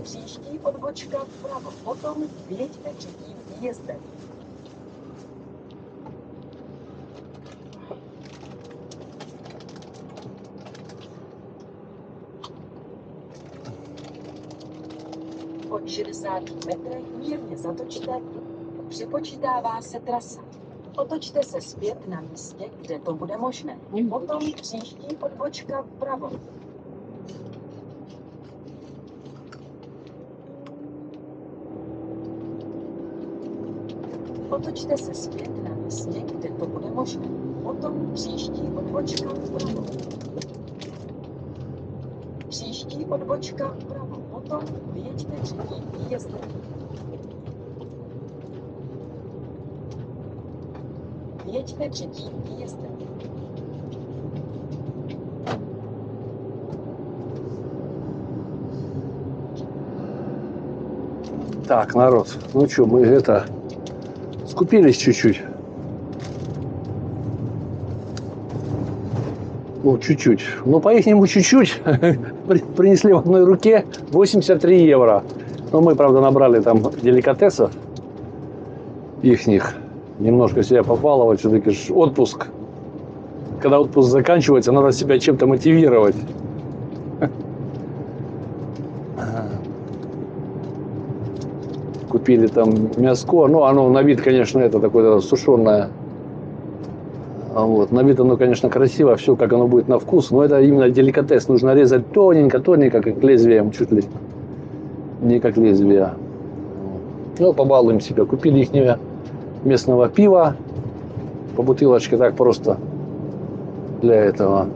Příští odbočka vpravo, potom vyjeďte třetím výjezdem. Po 60 metrech mírně zatočte, připočítává se trasa. Otočte se zpět na místě, kde to bude možné. Potom příští odbočka vpravo. Otočte se zpět na místě, kde to bude možné. Potom příští odbočka vpravo. Příští odbočka vpravo. Potom vyjeďte třetím výjezdem. Vyjeďte třetím výjezdem. Так, народ, ну что, мы это скупились чуть-чуть. Ну, чуть-чуть. Ну, по-ихнему чуть-чуть. Принесли в одной руке 83 евро. Но мы, правда, набрали там деликатесов ихних. Немножко себя побаловать. Все-таки ж отпуск. Когда отпуск заканчивается, надо себя чем-то мотивировать. Купили там мяско. Ну, оно на вид, конечно, это такое сушеное. Вот. На вид оно, конечно, красиво, все как оно будет на вкус, но это именно деликатес. Нужно резать тоненько, тоненько, как лезвием, чуть ли не как лезвие. Ну, побалуем себя. Купили их местного пива по бутылочке, так просто для этого.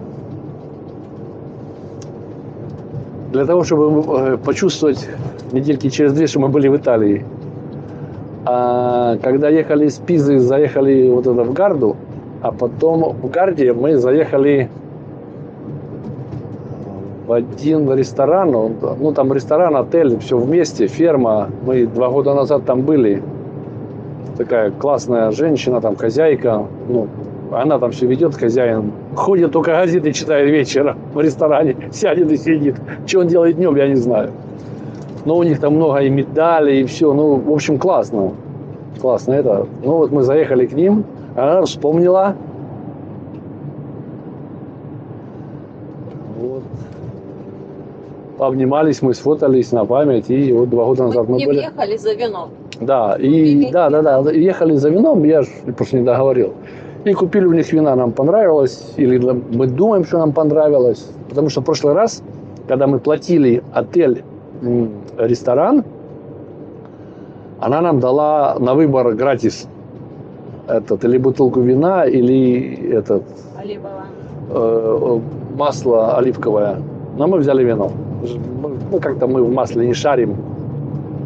Для того, чтобы почувствовать недельки через 2, что мы были в Италии. А когда ехали из Пизы, заехали вот это в Гарду, а потом в Гарде мы заехали в один ресторан. Ну, там ресторан, отель, все вместе, ферма. Мы 2 года назад там были. Такая классная женщина, там хозяйка. Ну, она там все ведет, хозяин. Ходит, только газеты читает вечером в ресторане. Сядет и сидит. Что он делает днем, я не знаю. Но у них там много и медалей, и все. Ну, в общем, классно. Классно это. Ну, вот мы заехали к ним. Она вспомнила. Вот. Пообнимались, мы сфотались на память. И вот 2 года назад мы были. Ехали за вином. Да, и да, ехали за вином, я же просто не договорил. И купили у них вина, нам понравилось, или мы думаем, что нам понравилось. Потому что в прошлый раз, когда мы платили отель, ресторан, она нам дала на выбор гратис или бутылку вина, или масло оливковое. Но мы взяли вино. Ну, как-то мы в масле не шарим.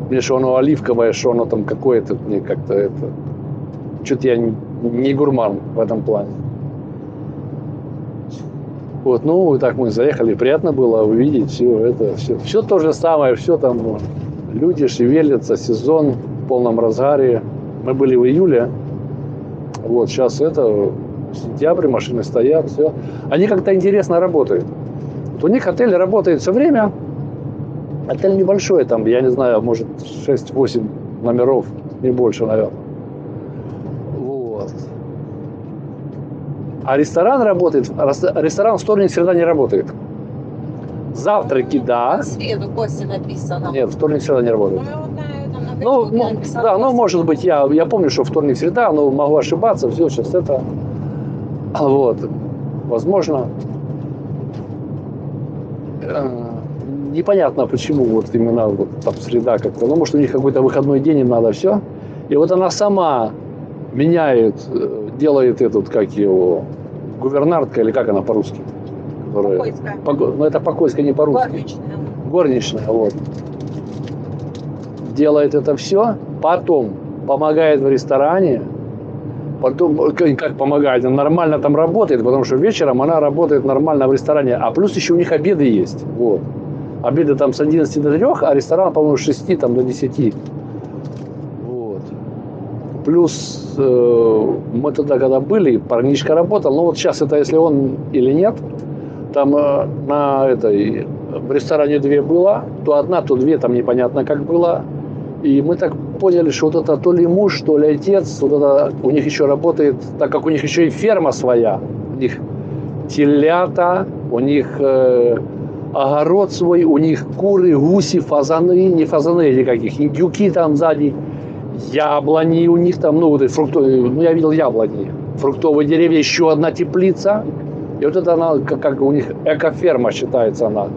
Мне что оно оливковое, что оно там какое-то, мне как-то это... Что-то я не гурман в этом плане. Вот, ну, так мы заехали. Приятно было увидеть все это. Все то же самое, все там. Люди шевелятся, сезон в полном разгаре. Мы были в июле. Вот, сейчас это... Сентябрь, машины стоят, все. Они как-то интересно работают. Вот у них отель работает все время. Отель небольшой, там, я не знаю, может 6-8 номеров, не больше, наверное. Вот. А ресторан работает, ресторан вторник, среда не работает. Завтраки, да. В среду Костя написано. Нет, вторник, среда не работает. Ну, Да, ну, может быть, я помню, что вторник, среда, но могу ошибаться, все, сейчас это, вот, возможно, непонятно, почему вот именно вот там среда как-то, ну, может, у них какой-то выходной день, им надо все, и вот она сама меняет, делает этот, как его, гувернантка, или как она по-русски? Покойская. Ну, это покойская, не по-русски. Горничная. Горничная, вот. Делает это все, потом помогает в ресторане, потом, как помогает, она нормально там работает, потому что вечером она работает нормально в ресторане, а плюс еще у них обеды есть, вот. Обеды там с 11 до 3, а ресторан, по-моему, с 6 там, до 10. Вот. Плюс мы туда когда были, парнишка работал, ну вот сейчас это если он или нет, там на этой в ресторане 2 было, то 1, то 2, там непонятно как было. И мы так поняли, что вот это то ли муж, то ли отец, вот это у них еще работает, так как у них еще и ферма своя, у них телята, у них огород свой, у них куры, гуси, фазаны, не фазаны никаких, индюки там сзади, яблони у них там, ну вот и фруктовые, ну я видел яблони, фруктовые деревья, еще одна теплица, и вот это она, как у них экоферма считается она.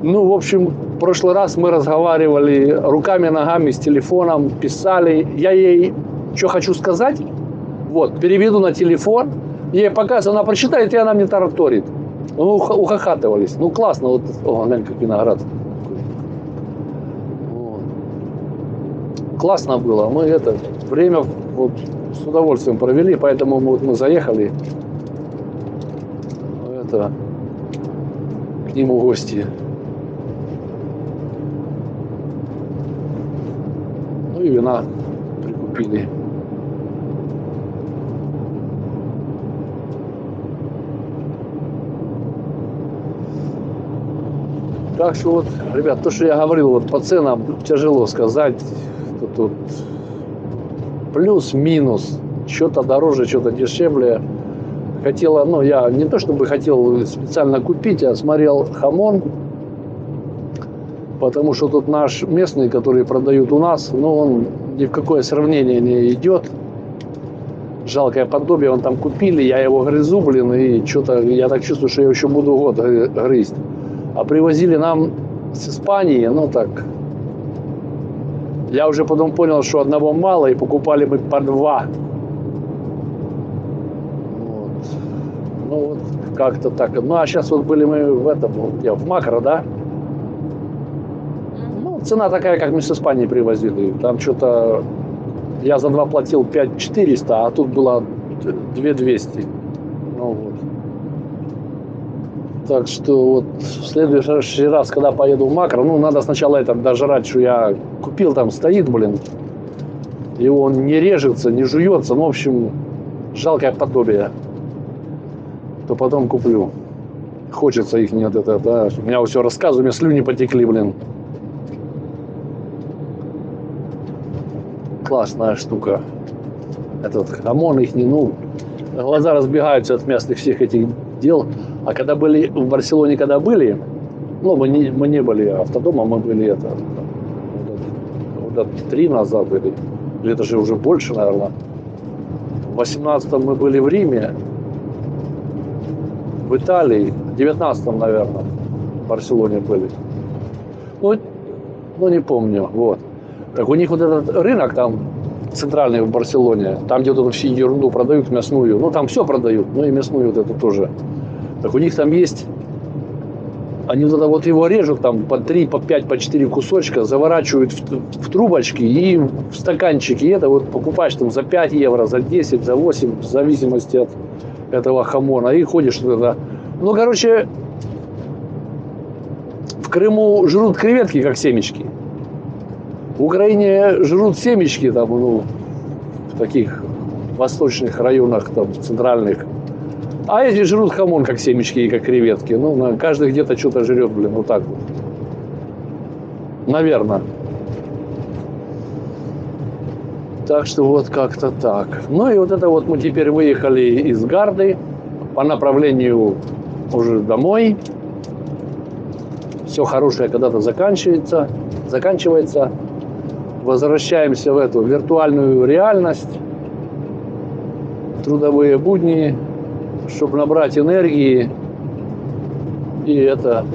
Ну, в общем, в прошлый раз мы разговаривали руками, ногами, с телефоном, писали. Я ей, что хочу сказать, вот, переведу на телефон, я ей показываю, она прочитает, и она мне тараторит. Ну, ухахатывались. Ну, классно, вот, о, глянь, как виноград. Вот. Классно было. Мы это время вот, с удовольствием провели, поэтому мы заехали это, к нему в гости. Ну и вина прикупили. Так что вот, ребят, то, что я говорил, вот по ценам тяжело сказать. Тут плюс-минус. Что-то дороже, что-то дешевле. Хотела, ну, я не то чтобы хотел специально купить, а смотрел хамон. Потому что тут наш местный, который продают у нас, ну, он ни в какое сравнение не идет. Жалкое подобие, он там купили, я его грызу, блин, и что-то, я так чувствую, что я еще буду год грызть. А привозили нам с Испании, ну так, я уже потом понял, что одного мало, и покупали мы по 2. Вот. Ну, вот как-то так. Ну, а сейчас вот были мы в этом, в Макро, да? Цена такая, как мы с Испании привозили. Там что-то я за 2 платил 5400, а тут было 2200. Ну, вот. Так что вот в следующий раз, когда поеду в Макро, ну, надо сначала это дожрать, что я купил, там стоит, блин. И он не режется, не жуется. Ну, в общем, жалкое подобие. То потом куплю. Хочется их нет, это, да. У меня все рассказываю, у меня слюни потекли, блин. Классная штука. Этот хамон их не, ну, глаза разбегаются от местных всех этих дел. А когда были в Барселоне, когда были, ну, мы не были автодомом, мы были это, года 3 назад или это же уже больше, наверное. В 18-м мы были в Риме, в Италии, в 19-м, наверное, в Барселоне были. Ну, не помню, вот. Так у них вот этот рынок там центральный в Барселоне, там где вот эту всю ерунду продают, мясную, ну там все продают, ну и мясную вот эту тоже. Так у них там есть, они вот это вот его режут там по 3, по 5, по 4 кусочка, заворачивают в трубочки и в стаканчики. И это вот покупаешь там за 5 евро, за 10, за 8, в зависимости от этого хамона. И ходишь туда. Ну, короче, в Крыму жрут креветки, как семечки. В Украине жрут семечки там, ну, в таких восточных районах, там, центральных. А эти жрут хамон, как семечки и как креветки. Ну, каждый где-то что-то жрет, блин, вот так вот. Наверное. Так что вот как-то так. Ну и вот это вот мы теперь выехали из Гарды по направлению уже домой. Все хорошее когда-то заканчивается. Возвращаемся в эту виртуальную реальность. Трудовые будни, чтобы набрать энергии. И это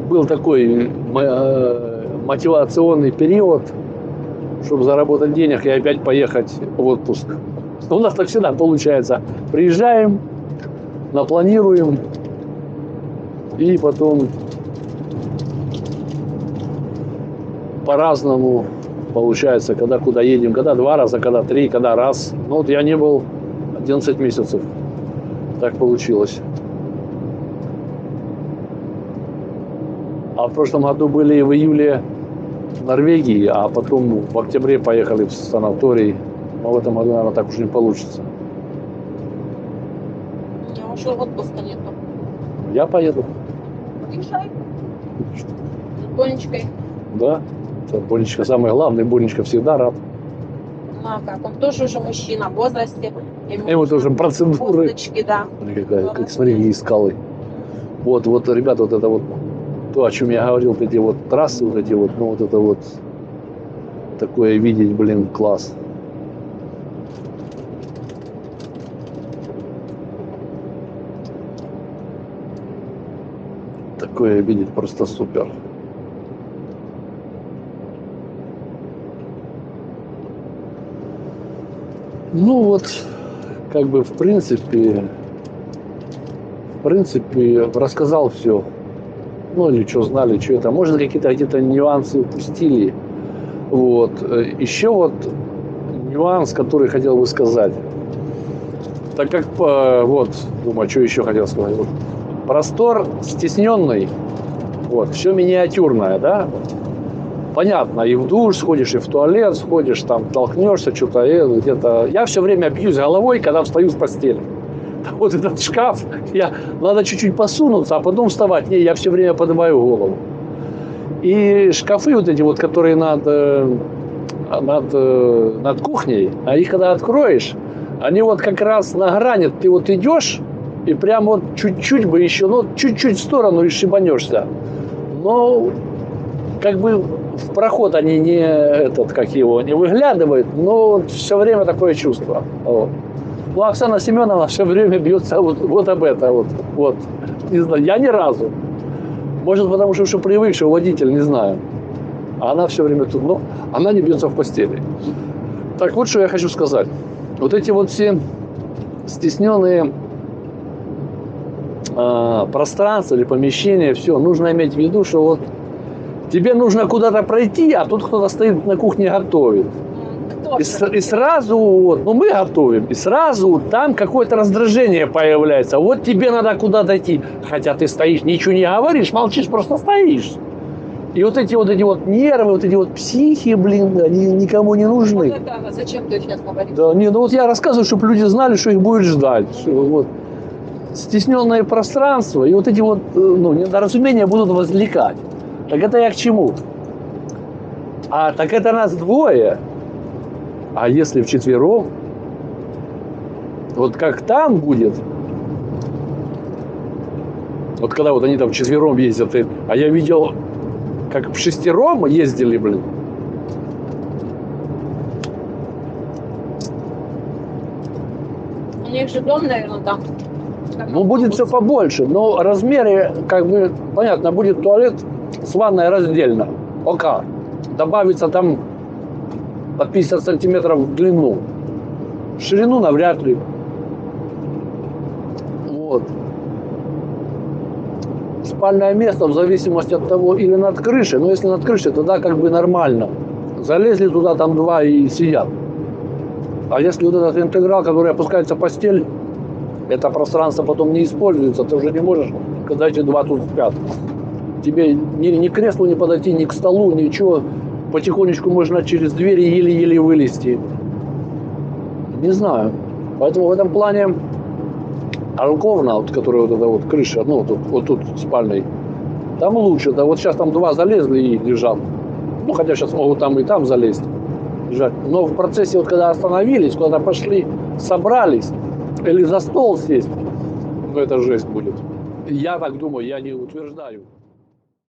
был такой мотивационный период, чтобы заработать денег и опять поехать в отпуск. У нас так всегда получается. Приезжаем, напланируем и потом по-разному получается, когда куда едем, когда 2 раза, когда 3, когда раз. Ну вот я не был 11 месяцев. Так получилось. А в прошлом году были в июле в Норвегии, а потом в октябре поехали в санаторий. Но в этом году, наверное, так уж не получится. А что отпуска нету? Я поеду. Езжай. С Бонечкой. Да. Бонечка самое главное. Бонечка всегда рад. Ну а как? Он тоже уже мужчина в возрасте. Ему нужно тоже процедуры. косточки, да. Смотри, как, смотри, какие скалы. Вот, ребята, вот это вот то, о чем я говорил, вот эти вот трассы, вот эти вот, ну, вот это вот такое видеть, блин, класс. Такое видеть просто супер. Ну вот, как бы в принципе рассказал все. Ну или что знали, что это. Может, какие-то где-то нюансы упустили. Вот. Еще вот нюанс, который хотел бы сказать. Так как, вот, думаю, что еще хотел сказать. Вот. Простор стесненный, вот, все миниатюрное, да. Понятно, и в душ сходишь, и в туалет сходишь, там толкнешься, что-то где-то. Я все время бьюсь головой, когда встаю с постели. Вот этот шкаф, надо чуть-чуть посунуться, а потом вставать. Не, я все время поднимаю голову. И шкафы вот эти вот, которые над кухней, а их когда откроешь, они вот как раз на грани. Ты вот идешь, и прям вот чуть-чуть бы еще, ну, чуть-чуть в сторону и шибанешься. Но как бы в проход они не выглядывают, но все время такое чувство. Вот. Ну, Оксана Семеновна все время бьется вот об это. Вот. Не знаю, я ни разу. Может, потому что привыкший водитель, не знаю. А она все время тут, но она не бьется в постели. Так, вот что я хочу сказать. Вот эти вот все стесненные пространства или помещения, все, нужно иметь в виду, что вот тебе нужно куда-то пройти, а тут кто-то стоит на кухне готовит. И сразу, вот, ну мы готовим, и сразу там какое-то раздражение появляется. Вот тебе надо куда-то идти. Хотя ты стоишь, ничего не говоришь, молчишь, просто стоишь. И вот эти вот нервы, вот эти вот психи, блин, они никому не нужны. Вот это, зачем ты сейчас говоришь? Да, не, ну вот я рассказываю, чтобы люди знали, что их будет ждать. Что, вот. Стесненное пространство, и вот эти вот, ну, недоразумения будут возникать. Так это я к чему? Так это нас двое. А если вчетвером, вот как там будет, вот когда вот они там вчетвером ездят, а я видел, как в шестером ездили, блин. У них же дом, наверное, там. Ну, будет все побольше, но размеры, как бы, понятно, будет туалет с ванной раздельно. Пока. Добавится там по 50 сантиметров в длину. В ширину навряд ли. Вот. Спальное место в зависимости от того, или над крышей. Но если над крышей, тогда как бы нормально. Залезли туда, там два и сидят. А если вот этот интеграл, который опускается в постель, это пространство потом не используется, ты уже не можешь, когда эти два тут спят. Тебе ни к креслу не подойти, ни к столу, ничего. Потихонечку можно через двери еле-еле вылезти. Не знаю. Поэтому в этом плане алковна, вот, которая вот эта вот крыша, ну вот тут спальной, там лучше. Да вот сейчас там два залезли и лежат. Ну хотя сейчас могут там и там залезть, лежать. Но в процессе вот когда остановились, куда-то пошли, собрались или за стол сесть, ну это жесть будет. Я так думаю, я не утверждаю.